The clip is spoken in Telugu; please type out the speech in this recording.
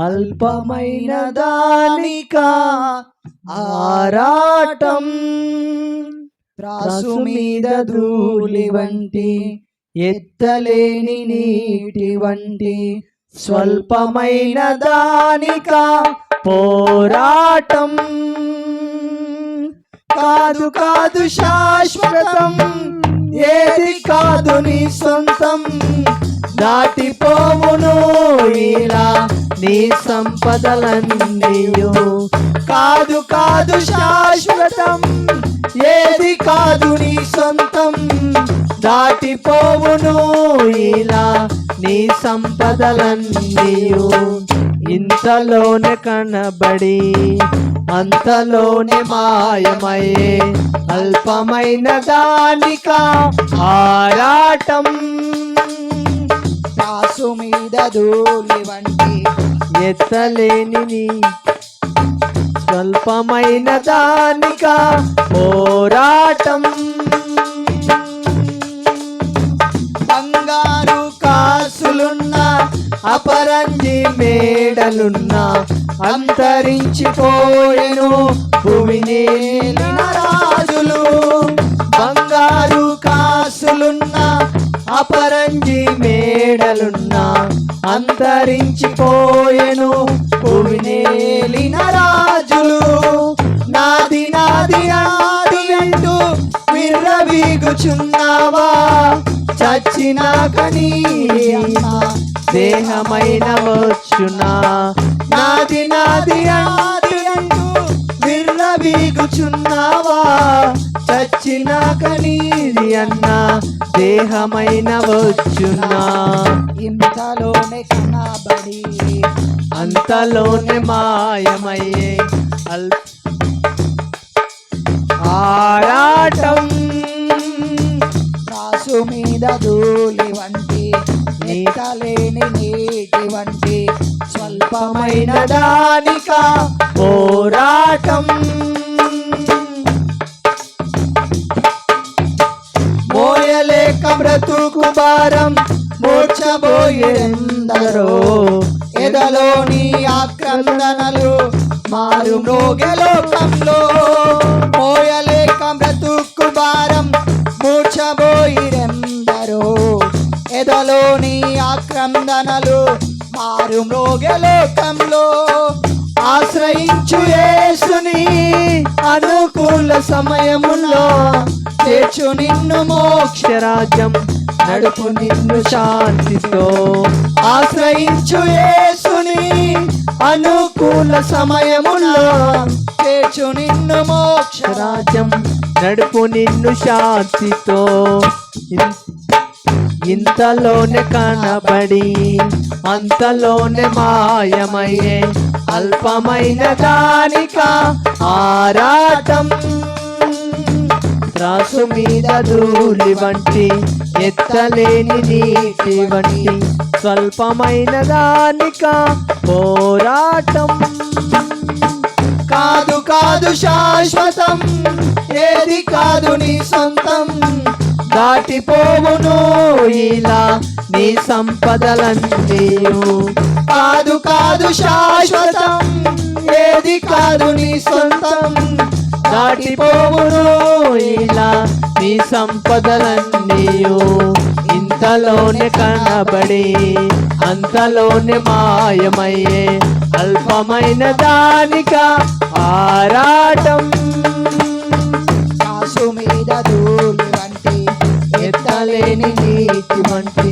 అల్పమైన దానికా ఆరాటం, త్రాసు మీద ధూళి వంటి ఎత్తలేని నీటి వంటి స్వల్పమైన దానికా పోరాటం. కాదు కాదు శాశ్వతం, ఏది కాదు నీ సొంతం, దాటిపోవును ఇలా నీ సంపదలన్నీయు. కాదు కాదు శాశ్వతం, ఏది కాదు నీ సొంతం, దాటిపోవును ఇలా నీ సంపదలన్నీయు. ఇంతలోనే కనబడి అంతలోనే మాయమయ్యే అల్పమైన దానికా ఆరాటం, త్రాసు మీద ధూళి వంటి ఎత్తలేని స్వల్పమైన దానికా పోరాటం. బంగారు కాసులున్న అపరంజి మేడలున్న అంతరించిపోయెను భూమిని ఏలిన రాజులు. బంగారు కాసులున్న అపరంజి మేడలున్న అంతరించిపోయెను భూమిని ఏలిన రాజులు. నాది నాది నాది అంటూ విర్రవీగుచున్నావా, చచ్చినాక నీ దేహమైన వచ్చునా. నాది నాది నాది అంటూ విర్రవీగుచున్నావా, చచ్చినాక నీది అన్న దేహమైన వచ్చునా. ఇంతలోనే కనబడి అంతలోనే మాయమయ్యే ఆరాటం, త్రాసు మీద ధూళి వంటి ఎత్తలేని నీటి వంటి స్వల్పమైన దానికా పోరాటం. మోయలేక బ్రతుకు భారం మూర్ఛబోయేందరో, ఎదలోని ఆక్రందనలు మారు మ్రోగే లోకంలో. మోయలేక బ్రతుకు భారం మూర్ఛబోయిరెందరో, ఎదలోని ఆక్రందనలు మారు మ్రోగే లోకంలో. ఆశ్రయించు యేసుని అనుకూల సమయములో, చేర్చు నిన్ను మోక్షరాజ్యం, నడుపు నిన్ను శాంతితో. ఆశ్రయించు యేసుని అనుకూల సమయములో, చేర్చు నిన్ను మోక్షరాజ్యం, నడుపు నిన్ను శాంతితో. ఇంతలోనే కనబడి అంతలోనే మాయమయ్యే అల్పమైన దానికా ఆరాటం, త్రాసు మీద ధూళి వంటి ఎత్తలేని నీటి వంటి స్వల్పమైన దానికా పోరాటం. కాదు కాదు శాశ్వతం, ఏది కాదు నీ సొంతం, దాటిపోవును ఇలా నీ సంపదలన్నీయు. కాదు కాదు శాశ్వతం, ఏది కాదు నీ సొంతం, దాటిపోవును ఇలా నీ సంపదలన్నీయు. ఇంతలోనే కనబడి అంతలోనే మాయమయ్యే అల్పమైన దానికా ఆరాటం, త్రాసు మీద ధూళి వంటి ఎత్తలేని నీటి వంటి